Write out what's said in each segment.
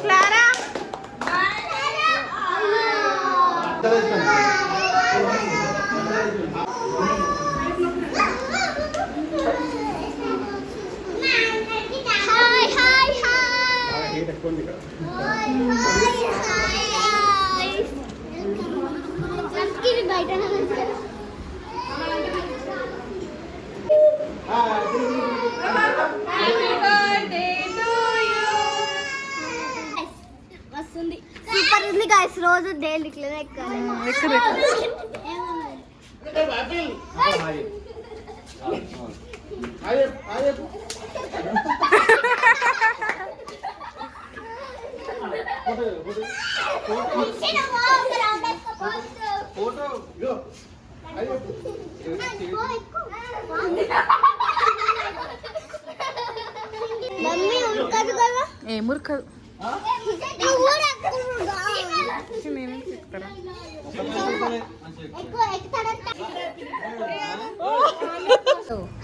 Clara. Super ఉంది guys రోజు daily ఇట్లా ఎక్కాలి మమ్మీ ఉరకదు కదా ఏ మురకదు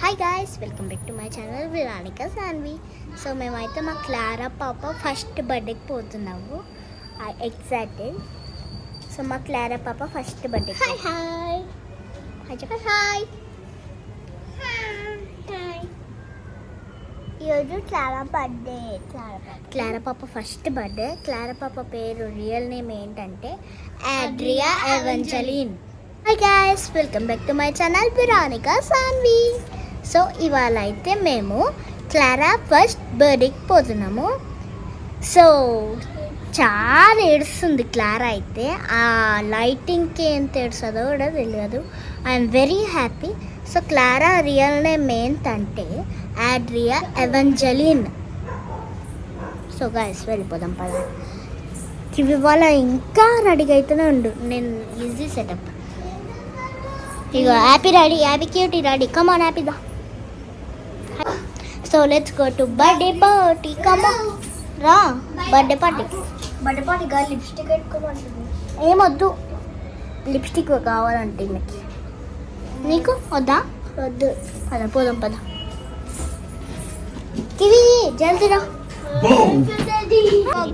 hi guys welcome back to my channel Viranika Saanvi. So మేమైతే మా క్లారా పాప ఫస్ట్ బర్త్డేకి పోతున్నాము. ఎక్సైటెడ్. సో మా క్లారా పాప first birthday. Hi hi hi చెప్ప హాయ్. ఈరోజు క్లారా బర్త్డే. క్లారా పాప ఫస్ట్ బర్త్డే. క్లారా పాప పేరు రియల్ నేమ్ ఏంటంటే Adria Evangeline. Hi guys welcome back to my channel Viranika Saanvi. So ఇవాళ అయితే మేము క్లారా ఫస్ట్ బర్త్డేకి పోతున్నాము. సో చాలా ఏడుస్తుంది క్లారా అయితే. ఆ లైటింగ్కి ఎంత ఏడుస్తుందో కూడా తెలియదు. I'm very happy. So Clara real name ఏంటంటే ఆడ్రియా ఎవెంజలిన్. సో గాయ్స్ వెళ్ళిపోదాం పద. ఇవాళ ఇంకా రెడీగా అయితేనే ఉండు. నేను ఈజీ సెటప్. ఇగో happy ready, happy cutie ready. Come on happy దా. So let's go to birthday party. Come on రా బర్త్డే పార్టీ. బర్త్డే పార్టీ గా లిప్స్టిక్ పెట్టుకోమంటుంది. ఏమొద్దు, లిప్స్టిక్ కావాలంటే నీకు వద్దా? వద్దు. పద పోదాం పద. కివి జల్దీ రా.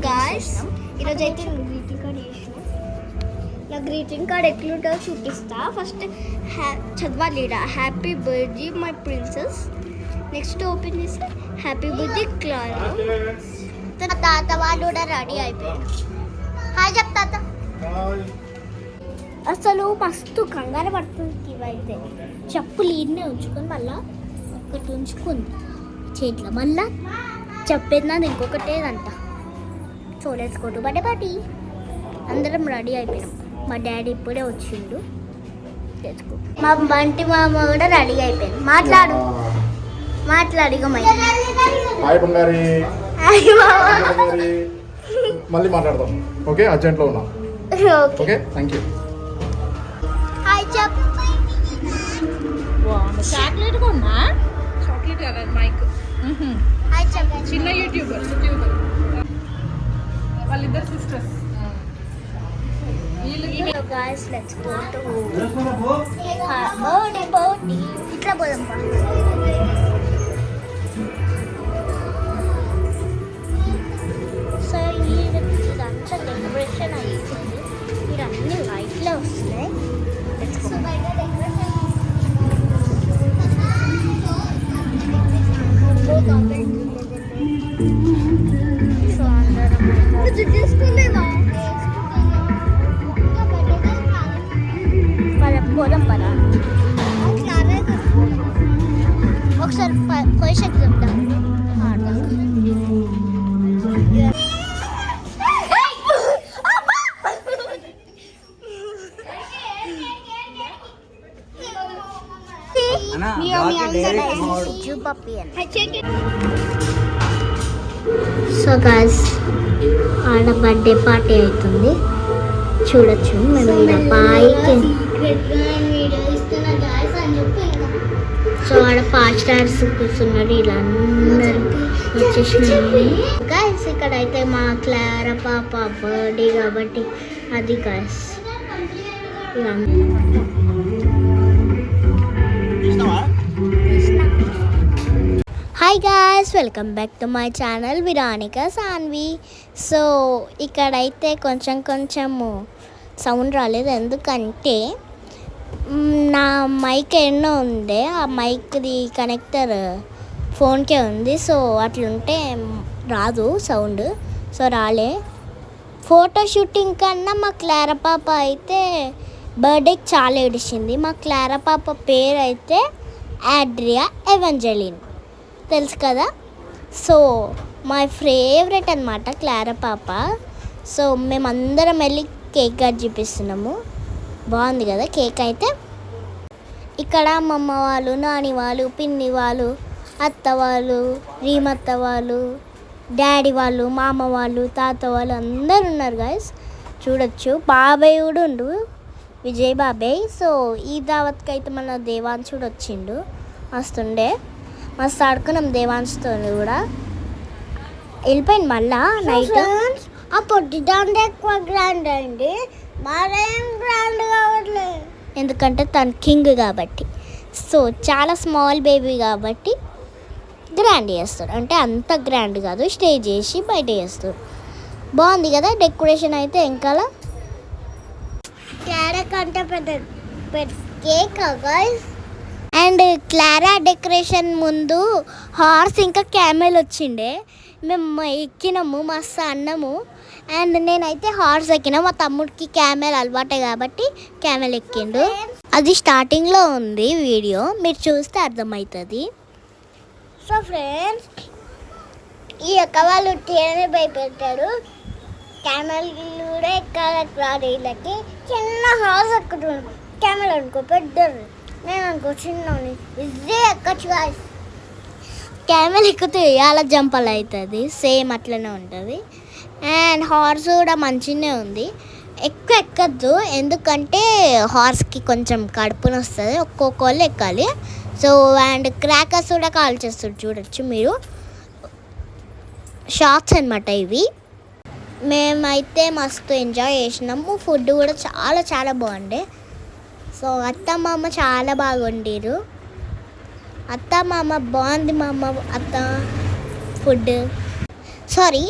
గాయ్స్ ఈరోజు అయితే గ్రీటింగ్ కార్డ్ వేసిన. నా గ్రీటింగ్ కార్డ్ ఎట్లుంటుందో చూపిస్తా. ఫస్ట్ చదవాలి. Happy birthday my princess. Next open చేసి హ్యాపీ బర్త్డే క్లారా. తాత వాళ్ళు కూడా రెడీ అయిపోయారు. హాయ్ చెప్ తాత. అసలు మస్తు కంగారు పడుతుంది. ఇవైతే చెప్పులు ఈయనే ఉంచుకొని మళ్ళా ఒకటి ఉంచుకుంది చేతిలో. మళ్ళా చెప్పేది నాది ఇంకొకటేదంట. చూడేసుకోటు బర్త్డే పార్టీ. అందరం రెడీ అయిపోయాం. మా డాడీ ఇప్పుడే వచ్చిండు. తెచ్చుకో. మా బంటి మామ కూడా రెడీ అయిపోయాడు. మాట్లాడు మాట్లాడిగో. మళ్ళీ మాట్లాడదాం. ఓకే, అర్జెంట్లో ఉన్నా. Okay, thank you. హాయ్ చెప్పు. చాక్లెట్ కొన్నా, చాక్లెట్ కదా మైక్. హాయ్ చెప్పు. చిన్న యూట్యూబర్ వాళ్ళిద్దరు sisters. So guys, let's go to boating. ఇట్లా పోదాం. సో ఇదంతా డెకరేషన్ అయిపోయింది. మీరు అన్ని లైట్లో వస్తున్నాయి. Let's go. సో అందరం తీసుకునేవా పోదాం పదా. ఒకసారి పొజిషన్ చెప్తాం. సో గాయ్స్, ఆడ బర్త్డే పార్టీ అవుతుంది. చూడొచ్చు మేము ఇలా పైకి. సో ఆడ 5 స్టార్స్ కూర్చున్నారు. ఇలా అందరు వచ్చేసినాయి. గాయస్ ఇక్కడ అయితే మా క్లారా పాప బర్త్డే కాబట్టి అది guys. Hi guys, welcome back to my channel Viranika Saanvi. So ఇక్కడైతే కొంచెము సౌండ్ రాలేదు, ఎందుకంటే నా మైక్ ఎన్నో ఉంది, ఆ మైక్ది కనెక్టర్ ఫోన్కే ఉంది. సో అట్లుంటే రాదు సౌండ్. సో రాలే. ఫోటో షూటింగ్ కన్నా మా క్లారా పాప అయితే బర్త్డేకి చాలా ఏడిచింది. మా క్లారా పాప పేరు అయితే ఆడ్రియా ఎవెంజలిన్, తెలుసు కదా. సో మై ఫేవరెట్ అనమాట క్లారా పాప. సో మేమందరం వెళ్ళి కేక్ కట్ చూపిస్తున్నాము. బాగుంది కదా కేక్ అయితే. ఇక్కడ మా అమ్మ వాళ్ళు, నాని వాళ్ళు, పిన్ని వాళ్ళు, అత్త వాళ్ళు, రీమత్త వాళ్ళు, డాడీ వాళ్ళు, మామ వాళ్ళు, తాత వాళ్ళు అందరు ఉన్నారు గాయస్. చూడొచ్చు. బాబాయ్ కూడా ఉండు, విజయ్ బాబాయ్. సో ఈ దావత్కి అయితే మన దేవాంశుడు వచ్చిండు. మస్తుండే, మస్తు ఆడుకున్నాం దేవాంశుతో కూడా. వెళ్ళిపోయింది మళ్ళా నైట్. ఆ పొట్టి దాంట్లో ఎక్కువ గ్రాండ్ అయింది, మరేం గ్రాండ్ కావట్లేదు, ఎందుకంటే తను కింగ్ కాబట్టి. సో చాలా స్మాల్ బేబీ కాబట్టి గ్రాండ్ చేస్తారు. అంటే అంత గ్రాండ్ కాదు, స్టేజ్ చేసి బయట చేస్తారు. బాగుంది కదా డెకరేషన్ అయితే. వెనకాల క్లారా కంటే పెద్ద cake guys. And Clara decoration ముందు హార్స్ ఇంకా క్యామెల్ వచ్చిండే. మేము ఎక్కినాము, మస్తు అన్నము. అండ్ నేనైతే హార్స్ ఎక్కినా, మా తమ్ముడికి క్యామెల్ అలవాటే కాబట్టి క్యామెల్ ఎక్కిండు. అది స్టార్టింగ్లో ఉంది వీడియో, మీరు చూస్తే అర్థమవుతుంది. సో ఫ్రెండ్స్, ఈ యొక్క వాళ్ళు ట్రైన్ భయపెట్టారు. క్యామెల్ కూడా ఎక్కాలి. వీళ్ళకి చిన్న హార్స్ ఎక్కుతుంది. క్యామెల్ అనుకో పెద్దది, నేను అనుకో చిన్నని, ఇదే ఎక్కచ్చు గాయ్స్. క్యామెల్ ఎక్కితే అలా జంపల్ అవుతుంది, సేమ్ అట్లనే ఉంటుంది. అండ్ హార్స్ కూడా మంచిగానే ఉంది. ఎక్కువ ఎక్కద్దు, ఎందుకంటే హార్స్కి కొంచెం కడుపుని వస్తుంది. ఒక్కొక్కళ్ళు ఎక్కాలి. సో అండ్ క్రాకర్స్ కూడా కాల్ చేస్తారు, చూడొచ్చు మీరు. షార్ట్స్ అనమాట ఇవి. మేమైతే మస్తు ఎంజాయ్ చేసినాము. ఫుడ్ కూడా చాలా చాలా బాగుండే. సో అత్త మామ చాలా బాగా వండిరు. అత్త మామ బాగుంది. అత్త ఫుడ్ సారీ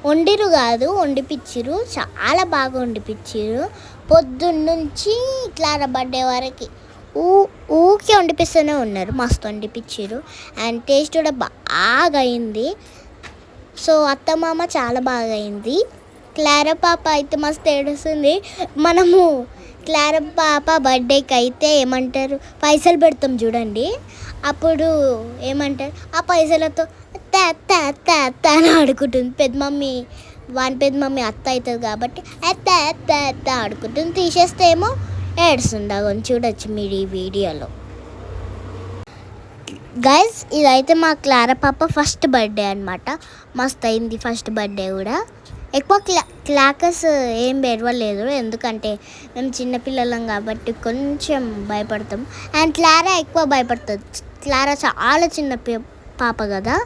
వండిరు కాదు, వండిపిచ్చిరు. చాలా బాగా వండిపిచ్చిరు. పొద్దున్నుంచి క్లారా బర్త్డే వరకు ఊకే వండిపిస్తూనే ఉన్నారు. మస్తు వండిపిచ్చిరు. అండ్ టేస్ట్ కూడా బాగా అయింది. సో అత్త మామ చాలా బాగా అయింది. క్లారా పాప అయితే మస్తు ఏడుస్తుంది. మనము క్లారా పాప బర్త్డేకి అయితే ఏమంటారు, పైసలు పెడతాం చూడండి, అప్పుడు ఏమంటారు, ఆ పైసలతో అత్త అని ఆడుకుంటుంది. పెద్ద మమ్మీ అత్త అవుతుంది కాబట్టి అత్త ఆడుకుంటుంది. తీసేస్తే ఏమో ఏడుస్తుంది. అగొని చూడొచ్చు మీరు ఈ వీడియోలో. గైస్, ఇదైతే మా క్లారా పాప ఫస్ట్ బర్త్డే అనమాట. మస్తు అయింది ఫస్ట్ బర్త్డే కూడా. ఎక్కువ క్లాకర్స్ ఏం బెరవలేదు, ఎందుకంటే మేము చిన్నపిల్లలం కాబట్టి కొంచెం భయపడతాం. అండ్ క్లారా ఎక్కువ భయపడుతుంది. క్లారా చాలా చిన్న పాప కదా,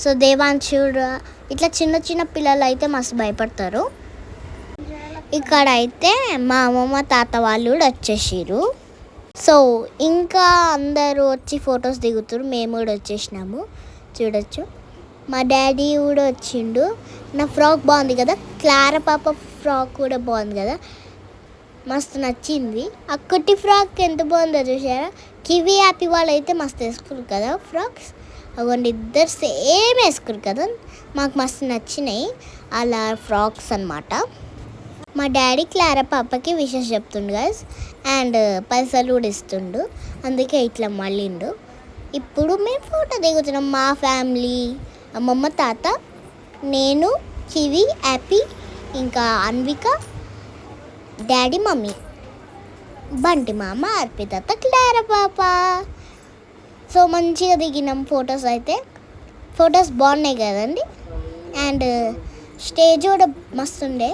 సో దేవాంశుడు ఇట్లా చిన్న చిన్న పిల్లలు అయితే మస్తు భయపడతారు. ఇక్కడ అయితే మా అమ్మమ్మ తాత వాళ్ళు కూడా వచ్చేసారు. సో ఇంకా అందరూ వచ్చి ఫొటోస్ దిగుతారు. మేము కూడా వచ్చేసినాము, చూడొచ్చు. మా డాడీ కూడా వచ్చిండు. నా ఫ్రాక్ బాగుంది కదా, క్లారా పాప ఫ్రాక్ కూడా బాగుంది కదా, మస్తు నచ్చింది. అక్కటి ఫ్రాక్ ఎంత బాగుందో చూసారా. కివి హ్యాపీ వాళ్ళు అయితే మస్తు వేసుకున్నారు కదా ఫ్రాక్స్. అవ్వండి, ఇద్దరు సేమ్ వేసుకున్నారు కదా, మాకు మస్తు నచ్చినాయి అలా ఫ్రాక్స్ అన్నమాట. మా డాడీ క్లారా పాపకి విషెస్ చెప్తుండు గైస్, అండ్ పైసలు కూడా ఇస్తుండు, అందుకే ఇట్లా మళ్ళిండు. ఇప్పుడు మేము ఫోటో దిగుతున్నాం, మా ఫ్యామిలీ, అమ్మమ్మ తాత, నేను, కివి హ్యాపీ, ఇంకా అన్విక, డాడీ మమ్మీ, బంటి మామ, అర్పిత, క్లారా పాప. సో మంచిగా దిగినాం ఫొటోస్ అయితే. ఫొటోస్ బాగున్నాయి కదండి. అండ్ స్టేజ్ కూడా మస్తుండే.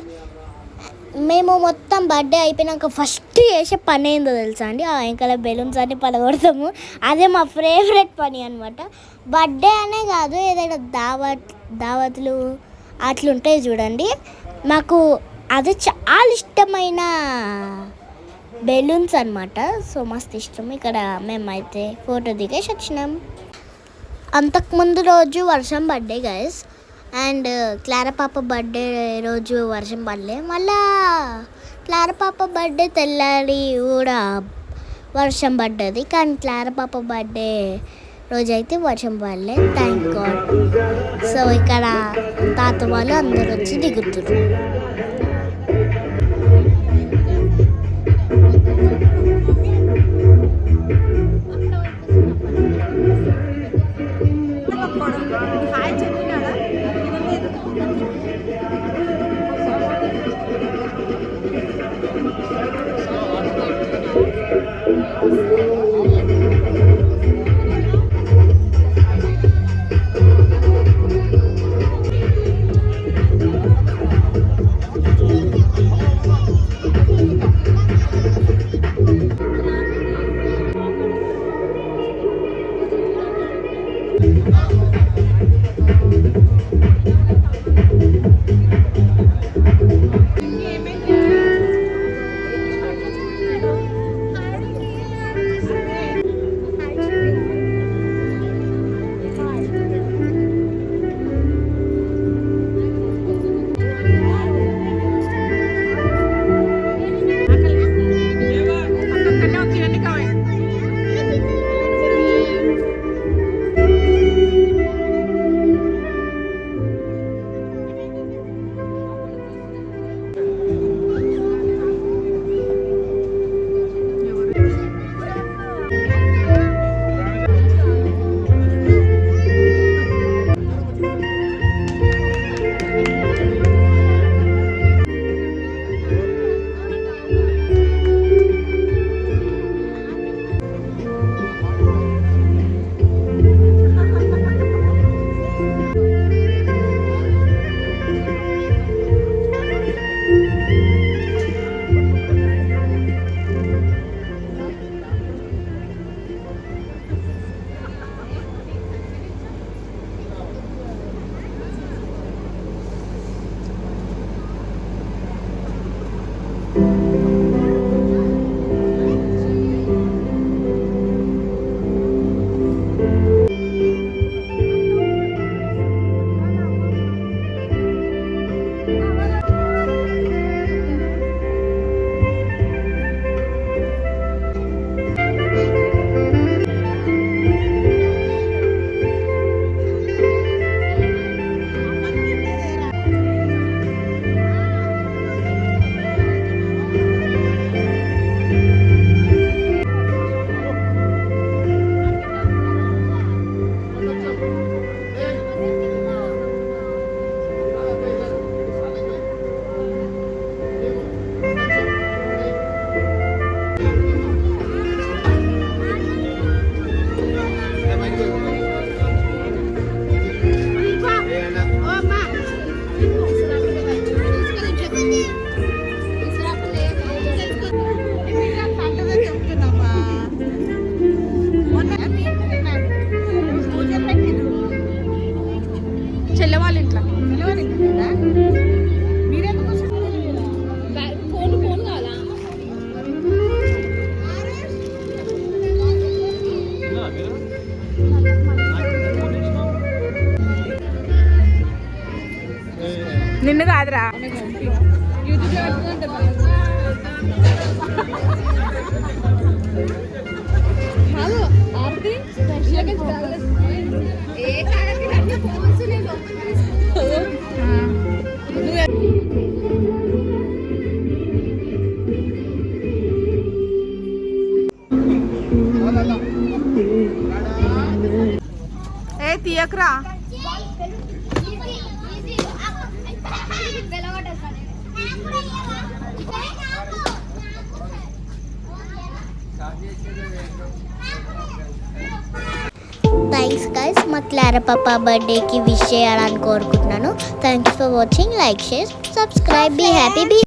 మేము మొత్తం బర్త్డే అయిపోయినాక ఫస్ట్ చేసే పని ఏందో తెలుసా అండి, ఆ వెనకాల బెలూన్స్ అన్ని పలగొడతాము. అదే మా ఫేవరెట్ పని అనమాట. బర్త్డే అనే కాదు, ఏదైనా దావతులు అట్లుంటాయి చూడండి, మాకు అది చాలా ఇష్టమైన బెలూన్స్ అనమాట. సో మస్తు ఇష్టం. ఇక్కడ మేమైతే ఫోటో దిగేసి వచ్చినాం. అంతకుముందు రోజు వర్షం పడ్డే గైస్, అండ్ క్లారా పాప బర్త్డే రోజు వర్షం పడలే. మళ్ళా క్లారా పాప బర్త్డే తెల్లారి కూడా వర్షం పడ్డది, కానీ క్లారా పాప బర్త్డే రోజు అయితే వర్షం పడలే, థ్యాంక్ గాడ్. సో ఇక్కడ తాత వాళ్ళు అందరూ వచ్చి దిగుతున్నారు. రా యూట్యూబ్ లో హలో ఆర్తి ఏ కాడకి ఫోన్స్ నేను ఏ తీయకరా థ్యాంక్స్ గైస్ మా క్లారా పాప బర్త్డేకి విష్ చేయాలని కోరుకుంటున్నాను. Thanks for watching. Like, share, subscribe. Be happy.